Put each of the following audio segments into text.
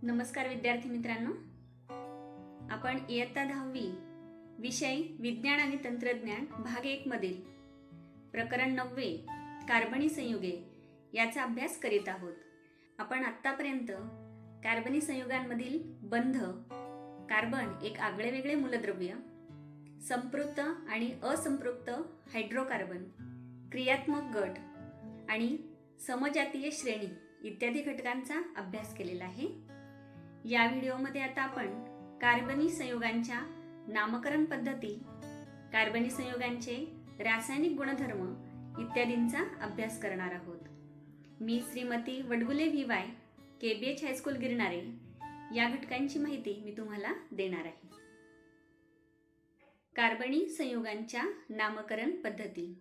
नमस्कार विद्यार्थी मित्रांनो, आपण इयत्ता 10वी विषय विज्ञान आणि तंत्रज्ञान भाग 1 मधील प्रकरण 9 कार्बनी संयुगे याचा अभ्यास करीत आहोत। आपण आतापर्यंत कार्बनी संयुगांमधील बंध, कार्बन एक आगळेवेगळे मूलद्रव्य, संपृक्त आणि असंपृक्त हायड्रोकार्बन, क्रियात्मक गट आणि समजातीय श्रेणी इत्यादी घटकांचा अभ्यास केलेला आहे। या व्हिडिओमध्ये आता आपण कार्बनी संयुगांच्या नामकरण पद्धती, कार्बनी संयुगांचे रासायनिक गुणधर्म इत्यादींचा अभ्यास करणार आहोत। मी Shrimati वडगुले VY KBH high school Girnare या घटकांची माहिती मी तुम्हाला देणार आहे। कार्बनी संयुगांच्या नामकरण पद्धती।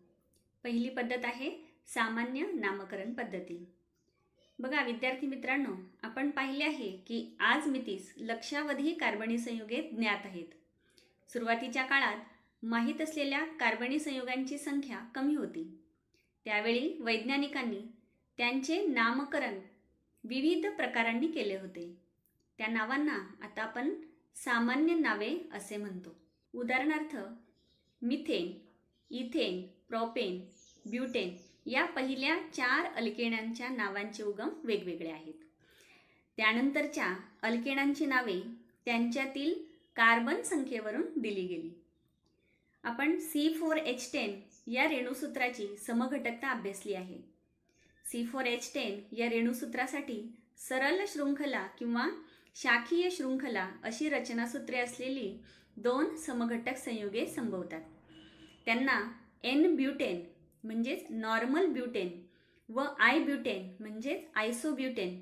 पहिली पद्धत आहे सामान्य नामकरण पद्धती। बघा विद्यार्थी मित्रांनो, आपण पाहिले आहे की आज मितीस लक्षावधी कार्बनी संयुगे ज्ञात आहेत। सुरुवातीच्या काळात माहित असलेल्या कार्बनी संयुगांची संख्या कमी होती। त्यावेळी वैज्ञानिकांनी त्यांचे नामकरण विविध प्रकारांनी केले होते। त्या नावांना आता आपण सामान्य नावे असे म्हणतो। उदाहरणार्थ मिथेन, इथेन, प्रोपेन, ब्युटेन या पहिल्या 4 अल्केनांच्या नावांचे उगम वेगवेगळे आहेत। त्यानंतरच्या अल्केनांची नावे त्यांच्यातील कार्बन संख्येवरून दिली गेली। आपण C4H10 या रेणुसूत्राची समघटकता अभ्यासली आहे। C4H10 या रेणुसूत्रासाठी सरळ शृंखला किंवा शाखीय शृंखला अशी रचनासूत्रे असलेली 2 समघटक संयुगे संभवतात। त्यांना N-ब्युटेन म्हणजेच नॉर्मल ब्युटेन व I-ब्युटेन म्हणजेच आयसोब्युटेन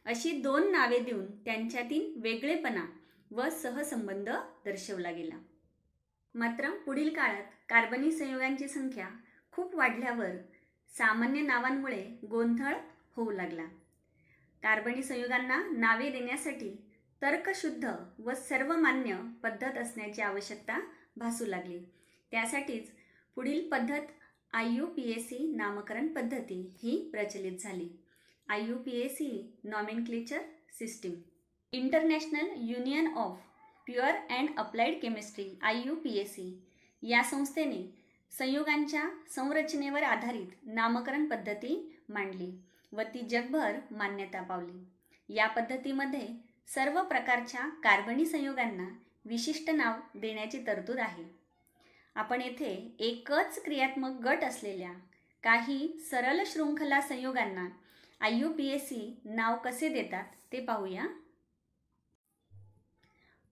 अशी 2 नावे देऊन त्यांच्यातील वेगळेपणा व सहसंबंध दर्शवला गेला। मात्र पुढील काळात कार्बनी संयुगांची संख्या खूप वाढल्यावर सामान्य नावांमुळे गोंधळ होऊ लागला। कार्बनी संयुगांना नावे देण्यासाठी तर्कशुद्ध व सर्वमान्य पद्धत असण्याची आवश्यकता भासू लागली। त्यासाठीच पुढील पद्धत IUPAC नामकरण पद्धती ही प्रचलित झाली। IUPAC nomenclature system, international union of pure and applied chemistry IUPAC या संस्थेने संयुगांच्या संरचनेवर आधारित नामकरण पद्धती मांडली व ती जगभर मान्यता पावली। या पद्धतीमध्ये सर्व प्रकारच्या कार्बनी संयुगांना विशिष्ट नाव देण्याची तरतूद आहे। आपण येथे एकच क्रियात्मक गट असलेल्या काही सरळ शृंखला संयुगांना IUPAC नाव कसे देतात ते पाहूया।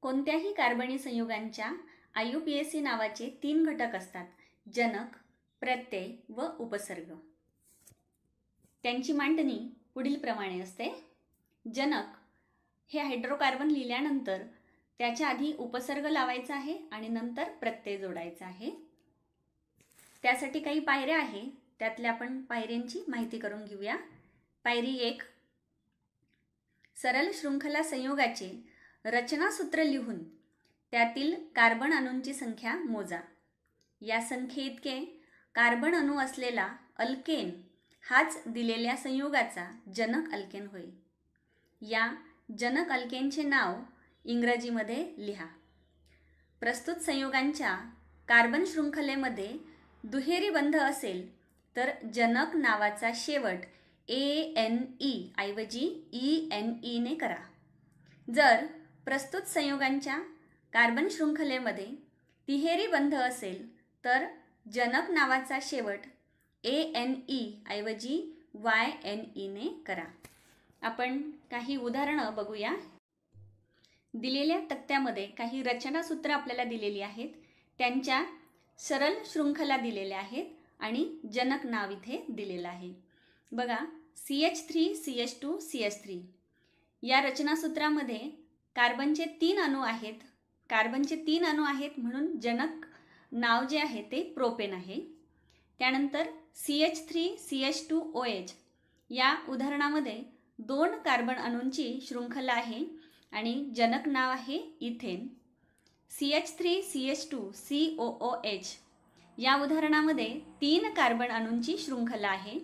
कोणत्याही कार्बनी संयुगांच्या IUPAC नावाचे 3 घटक असतात: जनक, प्रत्यय व उपसर्ग। त्यांची मांडणी पुढील प्रमाणे असते। जनक हे हायड्रोकार्बन लिहिल्यानंतर त्याच्या आधी उपसर्ग लावायचा आहे आणि नंतर प्रत्यय जोडायचा आहे। त्यासाठी काही पायऱ्या आहेत, त्यातल्या आपण पायऱ्यांची माहिती करून घेऊया। पायरी 1, सरळ शृंखला संयुगाचे रचनासूत्र लिहून त्यातील कार्बन अणूंची संख्या मोजा। या संख्येइतके कार्बन अणू असलेला अल्केन हाच दिलेल्या संयुगाचा जनक अल्केन होय। या जनक अल्केनचे नाव इंग्रजीमध्ये लिहा। प्रस्तुत संयुगांच्या कार्बन शृंखलेमध्ये दुहेरी बंध असेल तर जनक नावाचा शेवट ANE ऐवजी ENE ने करा। जर प्रस्तुत संयुगांच्या कार्बन शृंखलेमध्ये तिहेरी बंध असेल तर जनक नावाचा शेवट ANE ऐवजी YNE ने करा। आपण काही उदाहरणं बघूया। दिलेल्या तक्त्यामध्ये काही रचनासूत्र आपल्याला दिलेली आहेत, त्यांच्या सरळ शृंखला दिलेल्या आहेत आणि जनक नाव इथे दिलेलं आहे। बघा CH3CH2CH3 या रचनासूत्रामध्ये कार्बनचे 3 अणू आहेत। कार्बनचे 3 अणू आहेत म्हणून जनक नाव जे आहे ते प्रोपेन आहे। त्यानंतर CH3CH2OH या उदाहरणामध्ये 2 कार्बन अणूंची शृंखला आहे आणि जनक नाव आहे इथेन। CH3CH2COOH या उदाहरणामध्ये 3 कार्बन अणूंची शृंखला आहे,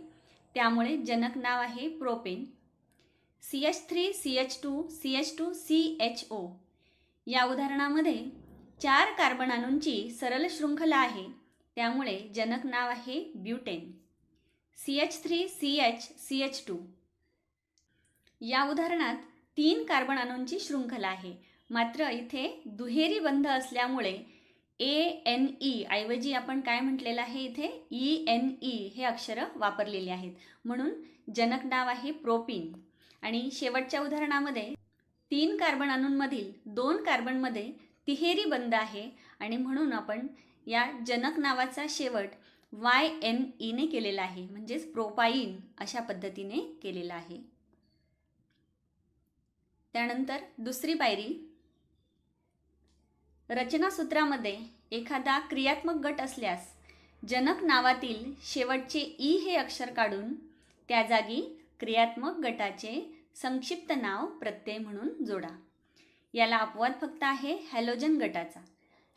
त्यामुळे जनक नाव आहे प्रोपेन। CH3CH2CH2CHO या उदाहरणामध्ये 4 कार्बन अणूंची सरळ शृंखला आहे, त्यामुळे जनक नाव आहे ब्युटेन. CH3CH2 या उदाहरणात 3 कार्बन अणूंची शृंखला आहे, मात्र इथे दुहेरी बंध असल्यामुळे ANE ऐवजी आपण काय म्हटलेलं आहे, इथे ENE हे अक्षर वापरलेले आहेत, म्हणून जनक नाव आहे प्रोपीन. आणि शेवटच्या उदाहरणामध्ये 3 कार्बन अणूंमधील 2 कार्बनमध्ये तिहेरी बंध आहे आणि म्हणून आपण या जनक नावाचा शेवट YNE ने केलेला आहे, म्हणजेच प्रोपाईन अशा पद्धतीने केलेला आहे. त्यानंतर दुसरी पायरी, रचनासूत्रामध्ये एखादा क्रियात्मक गट असल्यास जनक नावातील शेवटचे ई हे अक्षर काढून त्या जागी क्रियात्मक गटाचे संक्षिप्त नाव प्रत्यय म्हणून जोडा. याला अपवाद फक्त आहे हॅलोजन गटाचा.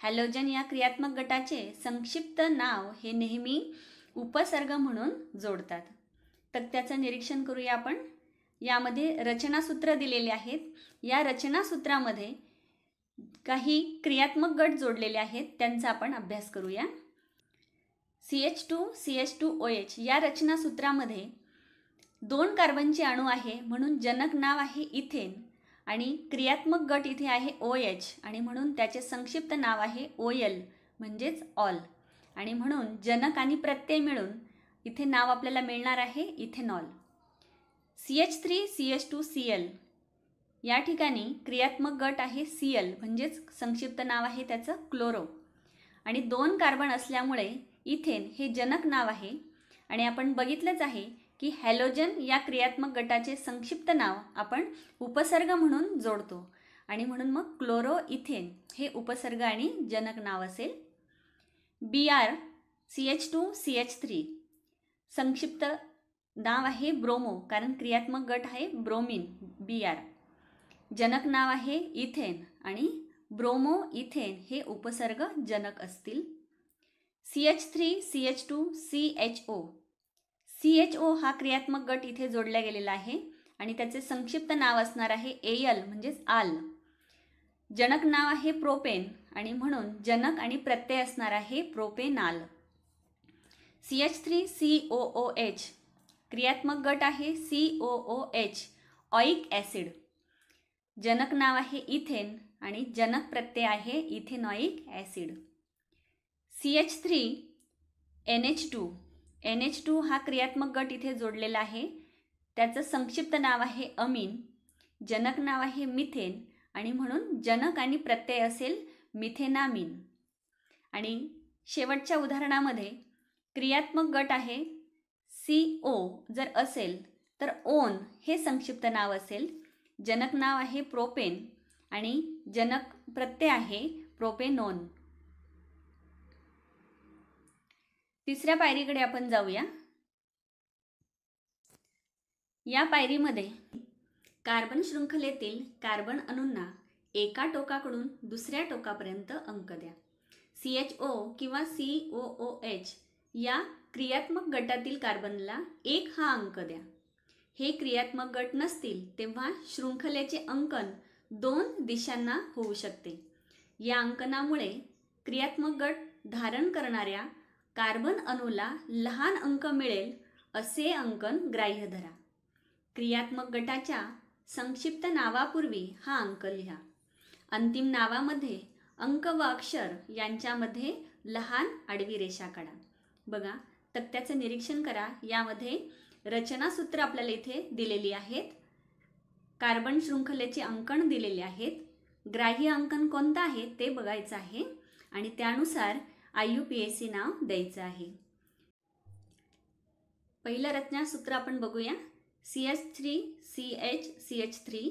हॅलोजन या क्रियात्मक गटाचे संक्षिप्त नाव हे नेहमी उपसर्ग म्हणून जोडतात. तर त्याचं निरीक्षण करूया आपण. यामध्ये रचनासूत्र दिलेले आहेत. या रचनासूत्रामध्ये काही क्रियात्मक गट जोडलेले आहेत, त्यांचा आपण अभ्यास करूया. CH2CH2OH या रचनासूत्रामध्ये 2 कार्बनचे अणू आहे, म्हणून जनक नाव आहे इथेन आणि क्रियात्मक गट इथे आहे OH आणि म्हणून त्याचे संक्षिप्त नाव आहे OL म्हणजेच ऑल. आणि म्हणून जनक आणि प्रत्यय मिळून इथे नाव आपल्याला मिळणार आहे इथेनॉल. CH3CH2Cl या ठिकाणी क्रियात्मक गट आहे Cl म्हणजेच संक्षिप्त नाव आहे त्याचं क्लोरो. आणि 2 कार्बन असल्यामुळे इथेन हे जनक नाव आहे आणि आपण बघितलंच आहे की हॅलोजन या क्रियात्मक गटाचे संक्षिप्त नाव आपण उपसर्ग म्हणून जोडतो आणि म्हणून मग क्लोरो इथेन हे उपसर्ग आणि जनक नाव असेल. Br CH2CH3 संक्षिप्त नाव आहे ब्रोमो, कारण क्रियात्मक गट आहे ब्रोमीन Br. जनक नाव आहे इथेन आणि ब्रोमो इथेन हे उपसर्ग जनक असतील. CH3CH2CHO CHO हा क्रियात्मक गट इथे जोडला गेलेला आहे आणि त्याचे संक्षिप्त नाव असणार आहे AL म्हणजेच आल. जनक नाव आहे प्रोपेन आणि म्हणून जनक आणि प्रत्यय असणार आहे प्रोपेनाल. CH3COOH क्रियात्मक गट आहे COOH ऑइक ॲसिड. जनक नाव आहे इथेन आणि जनक प्रत्यय आहे इथेनॉइक ॲसिड. CH3NH2 NH2 हा क्रियात्मक गट इथे जोडलेला आहे, त्याचं संक्षिप्त नाव आहे अमीन. जनक नाव आहे मिथेन आणि म्हणून जनक आणि प्रत्यय असेल मिथेनामीन. आणि शेवटच्या उदाहरणामध्ये क्रियात्मक गट आहे CO जर असेल तर ओन हे संक्षिप्त नाव असेल. जनक नाव आहे प्रोपेन आणि जनक प्रत्यय आहे प्रोपेनोन. तिसऱ्या पायरीकडे आपण जाऊया. या पायरीमध्ये कार्बन शृंखलेतील कार्बन अणूंना एका टोकाकडून दुसऱ्या टोकापर्यंत अंक द्या. CHO किंवा COOH या क्रियात्मक गटातील कार्बनला 1 हा अंक द्या. हे क्रियात्मक गट नसतील तेव्हा शृंखलेचे अंकन 2 दिशांना होऊ शकते. या अंकनामुळे क्रियात्मक गट धारण करणाऱ्या कार्बन अणूला लहान अंक मिळेल असे अंकन ग्राह्य धरा. क्रियात्मक गटाच्या संक्षिप्त नावापूर्वी हा अंक लिहा. अंतिम नावामध्ये अंक व अक्षर यांच्यामध्ये लहान आडवी रेषा काढा. बघा, तक्त्याचं निरीक्षण करा. यामध्ये रचनासूत्र आपल्याला इथे दिलेली आहेत. कार्बन शृंखलेचे अंकन दिलेले आहेत. ग्राह्य अंकन कोणतं आहे ते बघायचं आहे आणि त्यानुसार IUPAC नाव द्यायचं आहे. पहिलं रचनासूत्र आपण बघूया. CH3CH3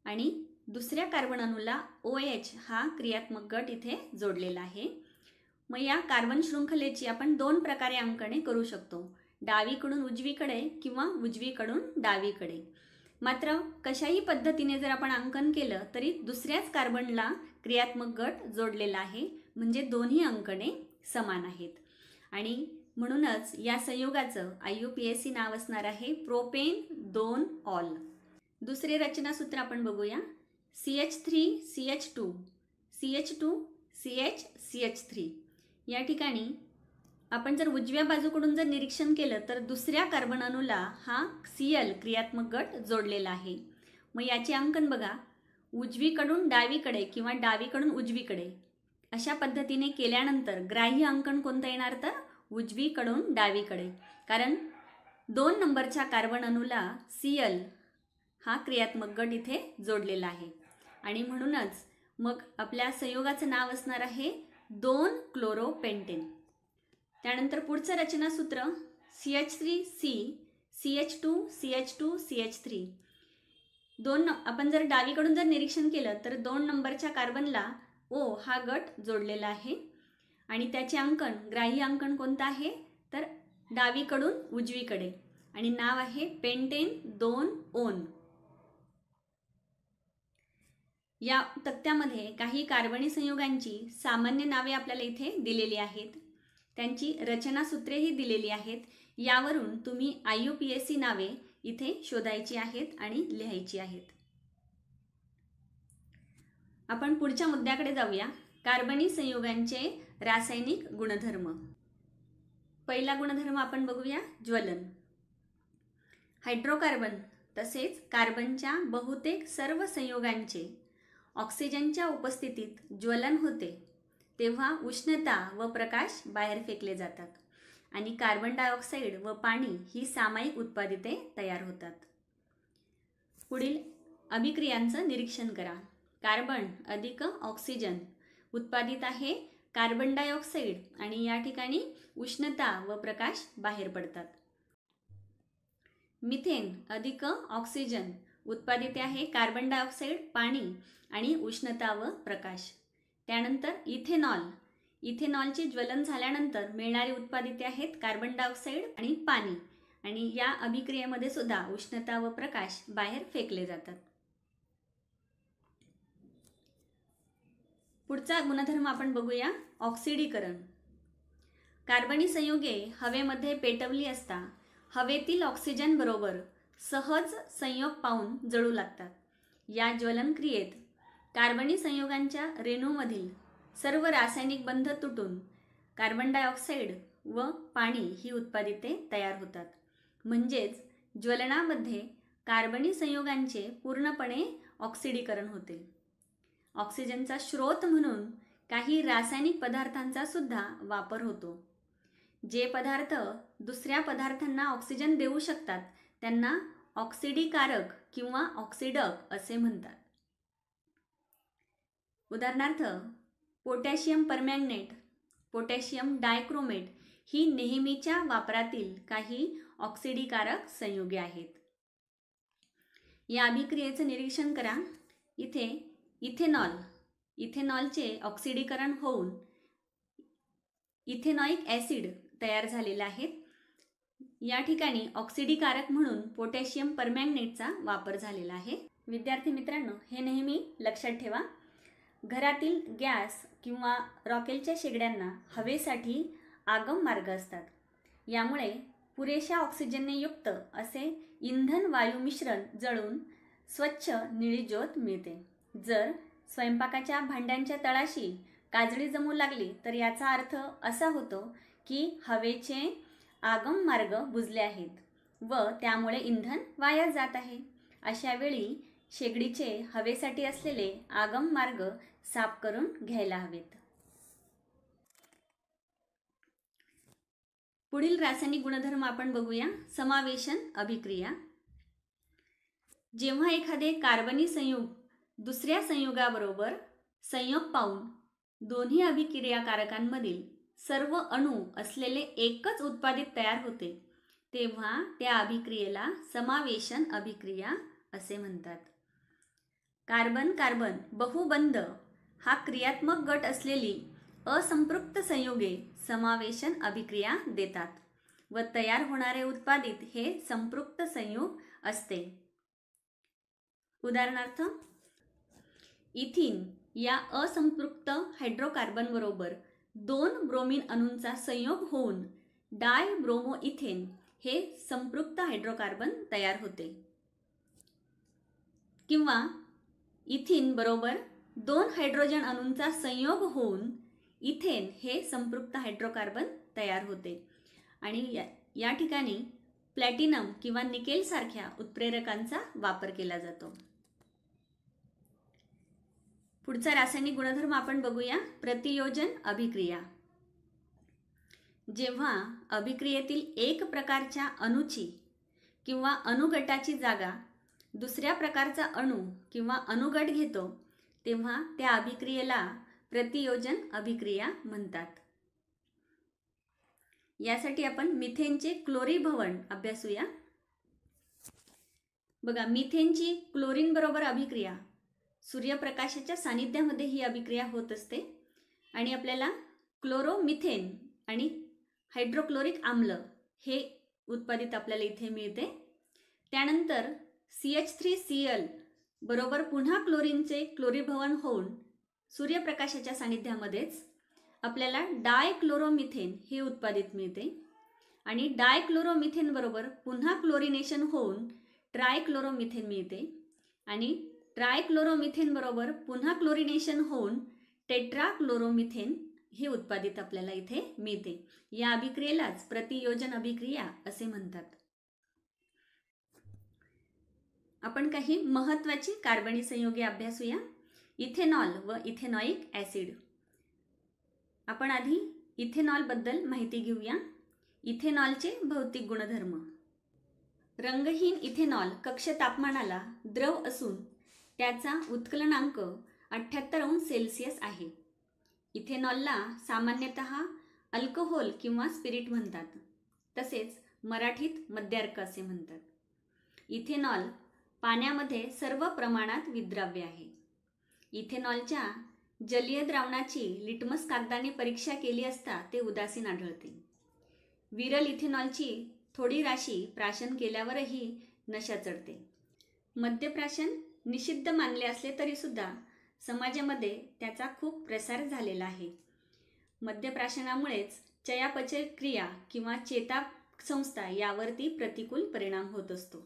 आणि दुसऱ्या कार्बन अणूला OH हा क्रियात्मक गट इथे जोडलेला आहे. मग या कार्बन शृंखलेची आपण 2 प्रकारे अंकने करू शकतो, डावीकडून उजवीकडे किंवा उजवीकडून डावीकडे. मात्र कशाही पद्धतीने जर आपण अंकन केलं तरी दुसऱ्याच कार्बनला क्रियात्मक गट जोडलेला आहे, म्हणजे दोन्ही अंकने समान आहेत. आणि म्हणूनच या संयोगाचं IUPAC नाव असणार आहे प्रोपेन 2 ऑल. दुसरे रचनासूत्र आपण बघूया. CH3CH2 CH2 CH CH3. या ठिकाणी आपण जर उजव्या बाजूकडून जर निरीक्षण केलं तर दुसऱ्या कार्बन अणूला हा Cl क्रियात्मक गट जोडलेला आहे. मग याचे अंकन बघा, उजवीकडून डावीकडे किंवा डावीकडून उजवीकडे अशा पद्धतीने केल्यानंतर ग्राह्य अंकन कोणतं येणार तर उजवीकडून डावीकडे, कारण 2 नंबरच्या कार्बन अणूला Cl हा क्रियात्मक गट इथे जोडलेला आहे आणि म्हणूनच मग आपल्या संयोगाचं नाव असणार आहे 2 क्लोरोपेंटेन. त्यानंतर पुढचं रचनासूत्र CH3C CH2 CH2 CH3. आपण जर डावीकडून जर निरीक्षण केलं तर 2 नंबरच्या कार्बनला O हा गट जोडलेला आहे आणि त्याचे अंकन ग्राह्य अंकन कोणतं आहे तर डावीकडून उजवीकडे आणि नाव आहे पेंटेन 2 ओन. या तक्त्यामध्ये काही कार्बनी संयुगांची सामान्य नावे आपल्याला इथे दिलेली आहेत, त्यांची रचनासूत्रेही दिलेली आहेत. यावरून तुम्ही IUPAC नावे इथे शोधायची आहेत आणि लिहायची आहेत. आपण पुढच्या मुद्द्याकडे जाऊया. कार्बनी संयुगांचे रासायनिक गुणधर्म. पहिला गुणधर्म आपण बघूया, ज्वलन. हायड्रोकार्बन तसेच कार्बनच्या बहुतेक सर्व संयुगांचे ऑक्सिजनच्या उपस्थितीत ज्वलन होते तेव्हा उष्णता व प्रकाश बाहेर फेकले जातात आणि कार्बन डायऑक्साईड व पाणी ही सामायिक उत्पादिते तयार होतात. पुढील अभिक्रियांचं निरीक्षण करा. कार्बन अधिक ऑक्सिजन उत्पादित आहे कार्बन डायऑक्साईड आणि या ठिकाणी उष्णता व प्रकाश बाहेर पडतात. मिथेन अधिक ऑक्सिजन उत्पादित आहे कार्बन डायऑक्साईड, पाणी आणि उष्णता व प्रकाश. त्यानंतर इथेनॉल. इथेनॉलचे ज्वलन झाल्यानंतर मिळणारी उत्पादिते आहेत कार्बन डायऑक्साईड आणि पाणी आणि या अभिक्रियेमध्ये सुद्धा उष्णता व प्रकाश बाहेर फेकले जातात. पुढचा गुणधर्म आपण बघूया, ऑक्सिडीकरण. कार्बनी संयुगे हवेमध्ये पेटवली असता हवेतील ऑक्सिजन बरोबर सहज संयोग पावून जळू लागतात. या ज्वलन क्रियेत कार्बनी संयुगांच्या रेणूमधील सर्व रासायनिक बंध तुटून कार्बन डायऑक्साईड व पाणी ही उत्पादिते तयार होतात. म्हणजेच ज्वलनामध्ये कार्बनी संयुगांचे पूर्णपणे ऑक्सिडीकरण होते. ऑक्सिजनचा स्रोत म्हणून काही रासायनिक पदार्थांचा सुद्धा वापर होतो. जे पदार्थ दुसऱ्या पदार्थांना ऑक्सिजन देऊ शकतात त्यांना ऑक्सिडीकारक किंवा ऑक्सिडक असे म्हणतात. उदाहरणार्थ पोटॅशियम परमॅंगनेट, पोटॅशियम डायक्रोमेट ही नेहमीच्या वापरातील काही ऑक्सिडीकारक संयुगे आहेत. या अभिक्रियेचं निरीक्षण करा. इथे इथेनॉलचे ऑक्सिडीकरण होऊन इथेनॉइक ॲसिड तयार झालेला आहे. या ठिकाणी ऑक्सिडीकारक म्हणून पोटॅशियम परमॅंगनेटचा वापर झालेला आहे. विद्यार्थी मित्रांनो, हे नेहमी लक्षात ठेवा. घरातील गॅस किंवा रॉकेलच्या शेगड्यांना हवेसाठी आगम मार्ग असतात. यामुळे पुरेशा ऑक्सिजनने युक्त असे इंधन वायू मिश्रण जळून स्वच्छ निळी ज्योत मिळते. जर स्वयंपाकाच्या भांड्यांच्या तळाशी काजळी जमू लागली तर याचा अर्थ असा होतो की हवेचे आगम मार्ग बुजले आहेत व त्यामुळे इंधन वाया जात आहे. अशा वेळी शेगडीचे हवेसाठी असलेले आगम मार्ग साफ करून घ्यायला हवेत. पुढील रासायनिक गुणधर्म आपण बघूया, समावेशन अभिक्रिया. जेव्हा एखादे कार्बनी संयुग दुसऱ्या संयुगाबरोबर संयोग पावून दोन्ही अभिक्रियाकारकांमधील सर्व अणू असलेले एकच उत्पादित तयार होते तेव्हा त्या अभिक्रियेला समावेशन अभिक्रिया असे म्हणतात. कार्बन कार्बन बहुबंध हा क्रियात्मक गट असलेली असंपृक्त संयुगे समावेशन अभिक्रिया देतात व तयार होणारे उत्पादित हे संपृक्त संयुग असते. उदाहरणार्थ इथिन या असंपृक्त हायड्रोकार्बन बरोबर 2 ब्रोमीन अणूंचा संयोग होऊन डायब्रोमोइथेन हे संपृक्त हायड्रोकार्बन तयार होते. किंवा इथिन बरोबर 2 हायड्रोजन अणूंचा संयोग होऊन इथेन हे संपृक्त हायड्रोकार्बन तयार होते आणि या ठिकाणी प्लॅटिनम किंवा निकेल सारख्या उत्प्रेरकांचा वापर केला जातो. पुढचा रासायनिक गुणधर्म आपण बघूया, प्रतियोजन अभिक्रिया. जेव्हा अभिक्रियेतील एक प्रकारच्या अणूची किंवा अणुगटाची जागा दुसऱ्या प्रकारचा अणू किंवा अणुगट घेतो तेव्हा त्या अभिक्रियेला प्रतियोजन अभिक्रिया म्हणतात. यासाठी आपण मिथेनचे क्लोरीभवन अभ्यासूया. बघा, मिथेनची क्लोरीन बरोबर अभिक्रिया सूर्यप्रकाशाच्या सानिध्यामध्ये ही अभिक्रिया होत असते आणि आपल्याला क्लोरोमिथेन आणि हायड्रोक्लोरिक आम्ल हे उत्पादित आपल्याला इथे मिळते. त्यानंतर CH3Cl बरोबर पुन्हा क्लोरीनचे क्लोरीभवन होऊन सूर्यप्रकाशाच्या सानिध्यामध्येच आपल्याला डायक्लोरोमिथेन हे उत्पादित मिळते आणि डायक्लोरोमिथेन बरोबर पुन्हा क्लोरिनेशन होऊन ट्रायक्लोरोमिथेन मिळते आणि ट्रायक्लोरोमिथेन बरोबर पुन्हा क्लोरिनेशन होऊन टेट्राक्लोरोमिथेन हे उत्पादित आपल्याला इथे मिळते. या अभिक्रियेलाच प्रतियोजन अभिक्रिया असे म्हणतात. आपण काही महत्त्वाची कार्बनी संयुगे अभ्यासूया. इथेनॉल व इथेनॉइक ॲसिड. आपण आधी इथेनॉल बद्दल माहिती घेऊया. इथेनॉलचे भौतिक गुणधर्म. रंगहीन इथेनॉल कक्ष तापमानाला द्रव असून त्याचा उत्कलनांक 78 अंश सेल्सिअस आहे. इथेनॉलला सामान्यतः अल्कोहोल किंवा स्पिरिट म्हणतात, तसेच मराठीत मद्यार्क असे म्हणतात. इथेनॉल पाण्यामध्ये सर्व प्रमाणात विद्राव्य आहे. इथेनॉलच्या जलीय द्रावणाची लिटमस कागदाने परीक्षा केली असता ते उदासीन आढळते. विरल इथेनॉलची थोडी राशी प्राशन केल्यावरही नशा चढते. मद्यप्राशन निषिद्ध मानले असले तरी सुद्धा समाजामध्ये त्याचा खूप प्रसार झालेला आहे. मद्यप्राशनामुळेच चयापचय क्रिया किंवा चेतासंस्था यावरती प्रतिकूल परिणाम होत असतो.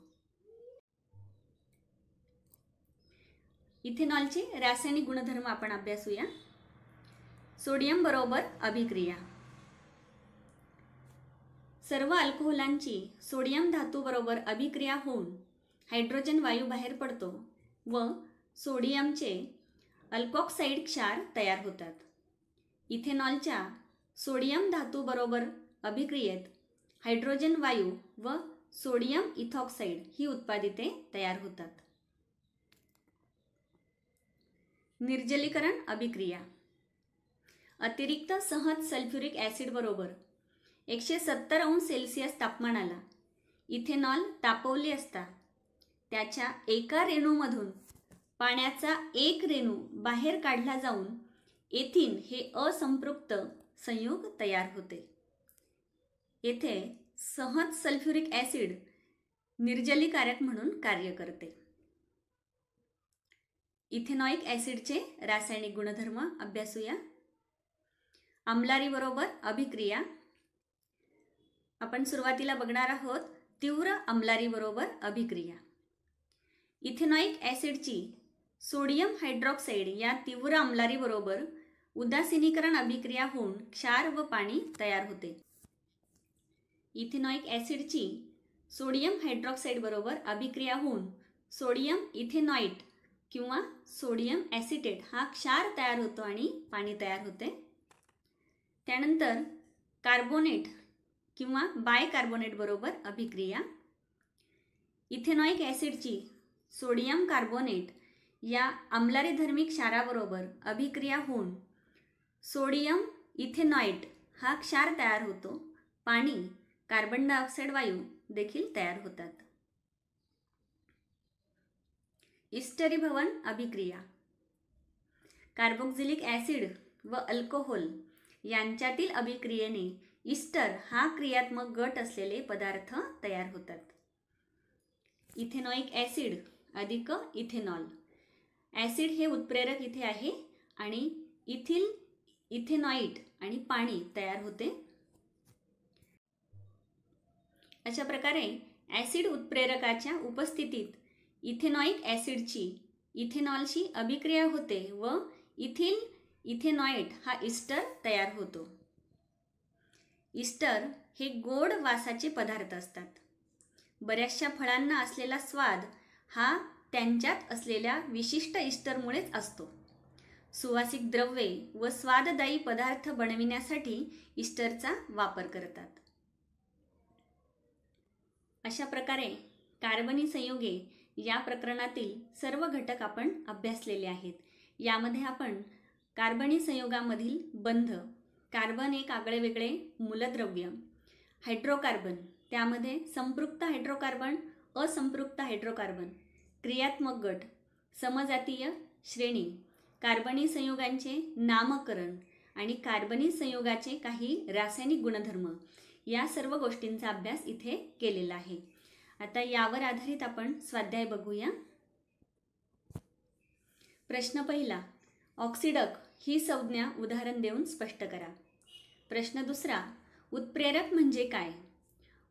इथेनॉलचे रासायनिक गुणधर्म आपण अभ्यासूया. सोडियम बरोबर अभिक्रिया. सर्व अल्कोहोलांची सोडियम धातू बरोबर अभिक्रिया होऊन हायड्रोजन वायू बाहेर पडतो व सोडियमचे अल्कोक्साइड क्षार तयार होतात. इथेनॉलच्या सोडियम धातू बरोबर अभिक्रियेत हायड्रोजन वायू व सोडियम इथॉक्साइड ही उत्पादिते तयार होतात. निर्जलीकरण अभिक्रिया. अतिरिक्त सहज सल्फ्युरिक ॲसिड बरोबर 170 अंश सेल्सिअस तापमानाला इथेनॉल तापवले असता त्याच्या एका रेणूमधून पाण्याचा एक रेणू बाहेर काढला जाऊन एथिन हे असंपृक्त संयुग तयार होते. येथे सहज सल्फ्युरिक ॲसिड निर्जलीकारक म्हणून कार्य करते. इथेनॉइक ॲसिडचे रासायनिक गुणधर्म अभ्यासूया. आम्लारी बरोबर अभिक्रिया. आपण सुरुवातीला बघणार आहोत तीव्र आम्लारी बरोबर अभिक्रिया. इथेनॉइक ॲसिडची सोडियम हायड्रॉक्साइड या तीव्र आम्लारी बरोबर उदासीनीकरण अभिक्रिया होऊन क्षार व पाणी तयार होते. इथेनॉइक ॲसिडची सोडियम हायड्रॉक्साइड बरोबर अभिक्रिया होऊन सोडियम इथेनॉइट किंवा सोडियम ॲसिटेट हा क्षार तयार होतो आणि पाणी तयार होते. त्यानंतर कार्बोनेट किंवा बायकार्बोनेट बरोबर अभिक्रिया. इथेनॉइक ॲसिडची सोडियम कार्बोनेट या आम्लारीधर्मी क्षाराबरोबर अभिक्रिया होऊन सोडियम इथेनॉइट हा क्षार तयार होतो. पाणी, कार्बन डायऑक्साईड वायू देखील तयार होतात. इस्टरीभवन अभिक्रिया. कार्बोक्झिलिक ॲसिड व अल्कोहोल यांच्यातील अभिक्रियेने इस्टर हा क्रियात्मक गट असलेले पदार्थ तयार होतात. इथेनॉइक ॲसिड अधिक इथेनॉल. ॲसिड हे उत्प्रेरक इथे आहे आणि इथिल इथेनॉइट आणि पाणी तयार होते. अशा प्रकारे ॲसिड उत्प्रेरकाच्या उपस्थितीत इथेनॉइक ॲसिडची इथेनॉलशी अभिक्रिया होते व इथेनॉइट हा इस्टर तयार होतो. इस्टर हे गोड वासाचे पदार्थ असतात. बऱ्याचशा फळांना असलेला स्वाद हा त्यांच्यात असलेल्या विशिष्ट इस्टरमुळेच असतो. सुवासिक द्रव्ये व स्वाददायी पदार्थ बनविण्यासाठी इस्टरचा वापर करतात. अशा प्रकारे कार्बनी संयुगे या प्रकरणातील सर्व घटक आपण अभ्यासलेले आहेत. यामध्ये आपण कार्बनी संयुगामधील बंध, कार्बन एक आगळेवेगळे मूलद्रव्य, हायड्रोकार्बन, त्यामध्ये संपृक्त हायड्रोकार्बन, असंपृक्त हायड्रोकार्बन, क्रियात्मक गट, समजातीय श्रेणी, कार्बनी संयुगांचे नामकरण आणि कार्बनी संयुगाचे काही रासायनिक गुणधर्म या सर्व गोष्टींचा अभ्यास इथे केलेला आहे. आता यावर आधारित आपण स्वाध्याय बघूया. प्रश्न पहिला, ऑक्सिडक ही संज्ञा उदाहरण देऊन स्पष्ट करा. प्रश्न दुसरा, उत्प्रेरक म्हणजे काय?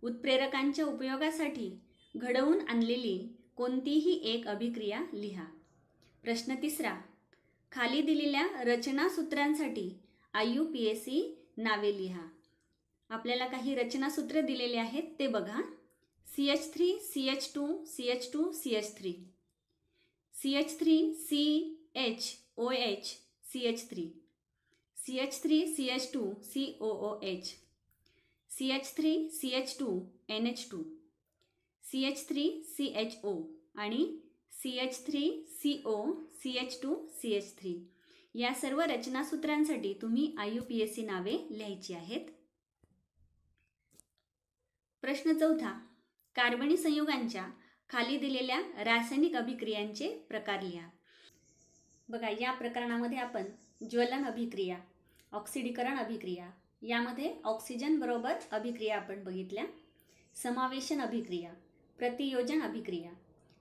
उत्प्रेरकांच्या उपयोगासाठी घडवून आणलेली कोणतीही एक अभिक्रिया लिहा. प्रश्न तिसरा, खाली दिलेल्या रचनासूत्रांसाठी IUPAC नावे लिहा. आपल्याला काही रचनासूत्र दिलेले आहेत ते बघा. CH3 CH2 CH2 CH3, CH3 CHOH CH3, CH3 CH2 COOH, CH3 CH2 NH2, CH3 CHO आणि CH3 CO CH2 CH3 या सर्व रचनासूत्रांसाठी तुम्ही IUPAC नावे लिहायची आहेत. प्रश्न चौथा, कार्बनी संयुगांच्या खाली दिलेल्या रासायनिक अभिक्रियांचे प्रकार लिहा. बघा, या प्रकरणामध्ये आपण ज्वलन अभिक्रिया, ऑक्सिडीकरण अभिक्रिया, यामध्ये ऑक्सिजन बरोबर अभिक्रिया आपण बघितल्या. समावेशन अभिक्रिया, प्रतियोजन अभिक्रिया,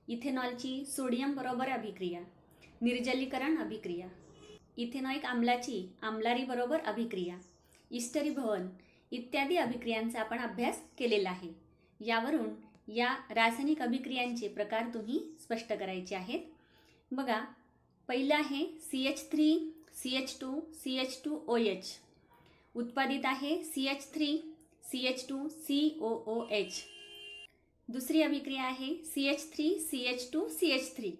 इथेनॉलची सोडियम बरोबर अभिक्रिया, निर्जलीकरण अभिक्रिया, इथेनॉइक आम्लाची आम्लारी बरोबर अभिक्रिया, इस्टरीभवन इत्यादी अभिक्रियांचा आपण अभ्यास केलेला आहे. यावरून या रासायनिक अभिक्रियांचे प्रकार तुम्ही स्पष्ट करायचे आहेत. बघा, पहिलं आहे CH3 CH2 CH2OH, उत्पादित आहे CH3 CH2 COOH. दुसरी अभिक्रिया आहे CH3 CH2 CH3,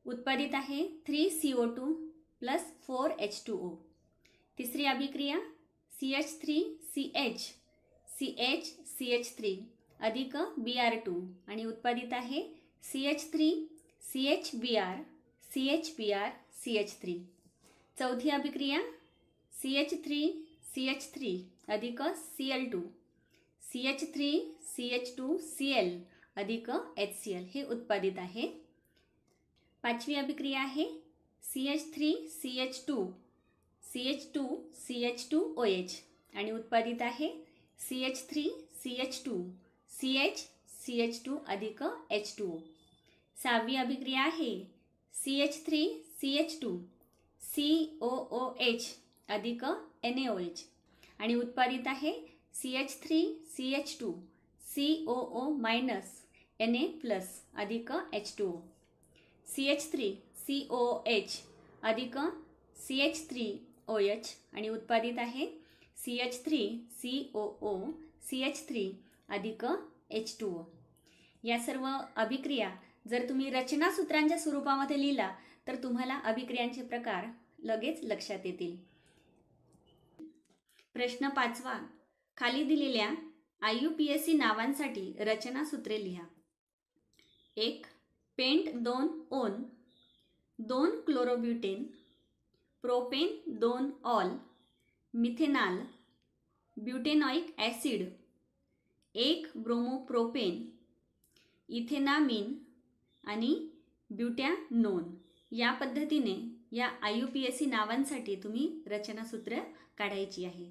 उत्पादित आहे 3CO2 + 4H2O. तिसरी अभिक्रिया CH3 CH CH CH3 अधिक Br2 आणि उत्पादित आहे CH3 CHBr CHBr CH3. चौथी अभिक्रिया CH3 CH3 अधिक Cl2 CH3 CH2 Cl अधिक HCl हे उत्पादित आहे. पाचवी अभिक्रिया आहे CH3 CH2 CH2 CH2OH आणि उत्पादित आहे CH3 CH2 CH CH2 अधिक H2O. सहावी अभिक्रिया आहे CH3 CH2 COOH अधिक NaOH आणि उत्पादित आहे CH3 CH2 COO - Na+ अधिक H2O. CH3 COOH अधिक CH3OH आणि उत्पादित आहे CH3 COO CH3 अधिक H2O. या सर्व अभिक्रिया जर तुम्ही रचनासूत्रांच्या स्वरूपामध्ये लिहिला तर तुम्हाला अभिक्रियांचे प्रकार लगेच लक्षात येतील. प्रश्न पाचवा, खाली दिलेल्या IUPAC नावांसाठी रचनासूत्रे लिहा. 1. Pent 2 one, 2 chlorobutane, propane 2 ol, methanol, butanoic acid, 1 bromopropane, ethanamine आणि ब्युटॅनोन. या पद्धतीने या IUPAC नावांसाठी तुम्ही रचनासूत्र काढायची आहे.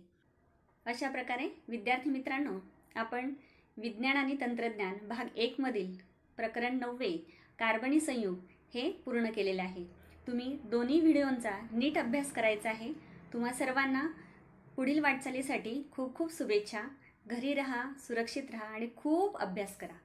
अशा प्रकारे विद्यार्थी मित्रांनो, आपण विज्ञान आणि तंत्रज्ञान भाग 1 मधील प्रकरण 9 कार्बनी संयुग हे पूर्ण केलेले आहे. तुम्ही दोन्ही व्हिडिओंचा नीट अभ्यास करायचा आहे. तुम्हा सर्वांना पुढील वाटचालीसाठी खूप खूप शुभेच्छा. घरी राहा, सुरक्षित राहा आणि खूप अभ्यास करा.